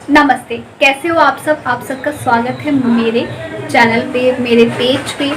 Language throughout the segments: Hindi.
नमस्ते, कैसे हो आप सब। आप सबका स्वागत है मेरे चैनल पे, मेरे पेज पे।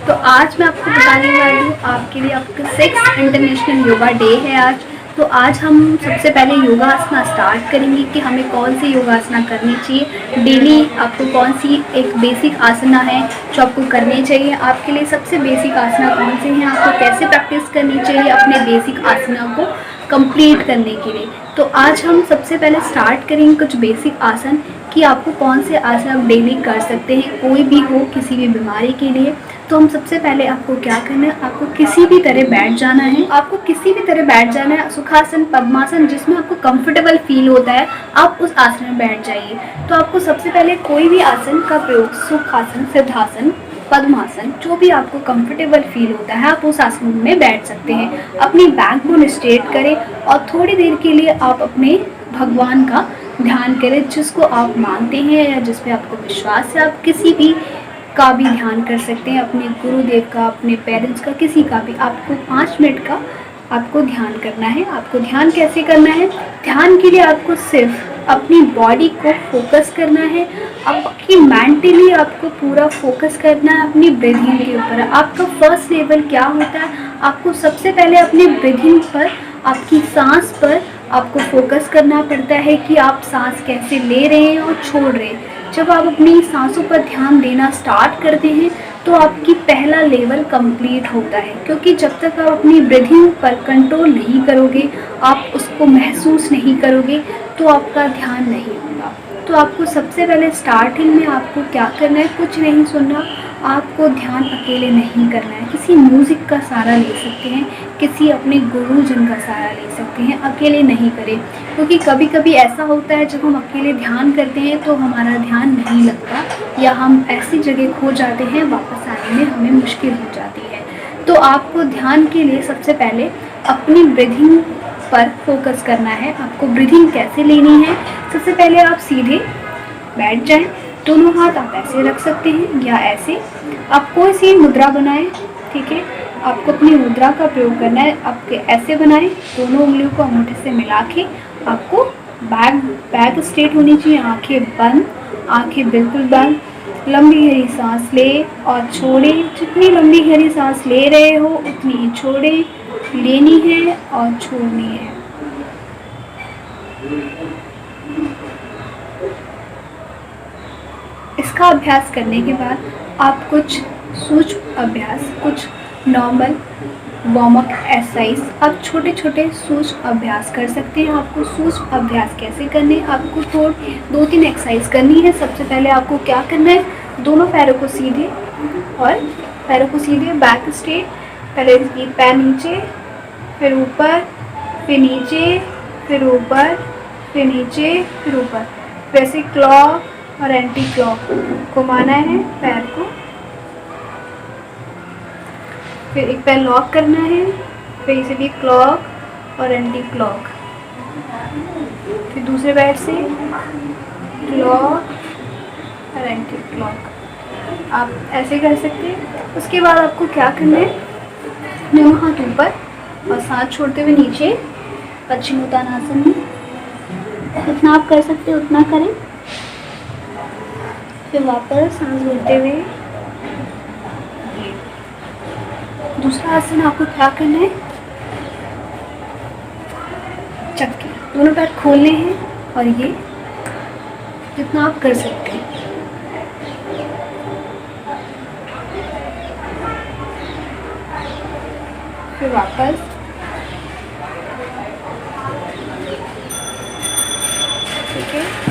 तो आज मैं आपको बताने वाली हूँ, आपके लिए आपका 6 इंटरनेशनल योगा डे है आज। तो आज हम सबसे पहले योगासना स्टार्ट करेंगे कि हमें कौन सी योगासना करनी चाहिए। डेली आपको कौन सी एक बेसिक आसना है जो आपको करनी चाहिए। आपके लिए सबसे बेसिक आसना कौन से हैं, आपको कैसे प्रैक्टिस करनी चाहिए अपने बेसिक आसना को कंप्लीट करने के लिए। तो आज हम सबसे पहले स्टार्ट करेंगे कुछ बेसिक आसन कि आपको कौन से आसन आप डेली कर सकते हैं, कोई भी हो, किसी भी बीमारी के लिए। तो हम सबसे पहले आपको क्या करना है, आपको किसी भी तरह बैठ जाना है। आपको किसी भी तरह बैठ जाना है, सुखासन, पद्मासन, जिसमें आपको कंफर्टेबल फील होता है आप उस आसन में बैठ जाइए। तो आपको सबसे पहले कोई भी आसन का प्रयोग, सुखासन, सिद्धासन, पद्मासन, जो भी आपको कंफर्टेबल फील होता है आप उस आसन में बैठ सकते हैं। अपनी बैकबोन स्ट्रेट करें और थोड़ी देर के लिए आप अपने भगवान का ध्यान करें, जिसको आप मानते हैं या जिस पे आपको विश्वास है। आप किसी भी का भी ध्यान कर सकते हैं, अपने गुरुदेव का, अपने पेरेंट्स का, किसी का भी। आपको 5 मिनट का आपको ध्यान करना है। आपको ध्यान कैसे करना है, ध्यान के लिए आपको सिर्फ अपनी बॉडी को फोकस करना है। आपकी मेंटली आपको पूरा फोकस करना है अपनी ब्रीथिंग के ऊपर। आपका फर्स्ट लेवल क्या होता है, आपको सबसे पहले अपनी ब्रीथिंग पर, आपकी सांस पर आपको फोकस करना पड़ता है कि आप सांस कैसे ले रहे हैं और छोड़ रहे हैं। जब आप अपनी सांसों पर ध्यान देना स्टार्ट करते हैं तो आपकी पहला लेवल कंप्लीट होता है, क्योंकि जब तक आप अपनी ब्रीथिंग पर कंट्रोल नहीं करोगे, आप उसको महसूस नहीं करोगे, तो आपका ध्यान नहीं होगा। तो आपको सबसे पहले स्टार्टिंग में आपको क्या करना है, कुछ नहीं सुनना, आपको ध्यान अकेले नहीं करना है। किसी म्यूज़िक का सहारा ले सकते हैं, किसी अपने गुरुजन का सहारा ले सकते हैं, अकेले नहीं करें। क्योंकि कभी कभी ऐसा होता है जब हम अकेले ध्यान करते हैं तो हमारा ध्यान नहीं लगता, या हम ऐसी जगह खो जाते हैं, वापस आने में हमें मुश्किल हो जाती है। तो आपको ध्यान के लिए सबसे पहले अपनी ब्रीथिंग पर फोकस करना है। आपको ब्रीथिंग कैसे लेनी है, सबसे पहले आप सीधे बैठ जाएं, दोनों हाथ आप ऐसे रख सकते हैं या ऐसे। आप कोई सी मुद्रा बनाएं, ठीक है। आपको अपनी मुद्रा का प्रयोग करना है। आपके ऐसे बनाएं, दोनों उंगलियों को अंगूठे से मिला के आपको बैक स्ट्रेट होनी चाहिए, आंखें बंद, आंखें बिल्कुल बंद। लंबी गहरी सांस ले और छोड़े। जितनी लंबी गहरी सांस ले रहे हो उतनी ही छोड़े, लेनी है और छोड़नी है। इसका अभ्यास करने के बाद आप कुछ सूक्ष्म अभ्यास, कुछ नॉर्मल वार्म अप एक्सरसाइज, आप छोटे छोटे सूक्ष्म अभ्यास कर सकते हैं। आपको सूक्ष्म अभ्यास कैसे करने, आपको 2-3 एक्सरसाइज करनी है। सबसे पहले आपको क्या करना है, दोनों पैरों को सीधे और पैरों को सीधे, बैक स्ट्रेट। पहले पैर नीचे, फिर ऊपर, फिर नीचे, फिर ऊपर, फिर नीचे, फिर ऊपर। वैसे क्लॉक और एंटी क्लॉक घुमाना है पैर को। फिर एक पैर लॉक करना है, फिर इसे भी क्लॉक और एंटी क्लॉक। फिर दूसरे पैर से क्लॉक और एंटी क्लॉक। आप ऐसे कर सकते हैं। उसके बाद आपको क्या करना है, दोनों हाथ ऊपर और सांस छोड़ते हुए नीचे, पश्चिमोत्तानासन में। जितना आप कर सकते हैं उतना करें। फिर वापस सांस भरते हुए। दूसरा आसन आपको क्या करना है, चक्के, दोनों पैर खोलने हैं और ये जितना आप कर सकते हैं। फिर वापस, ठीक है।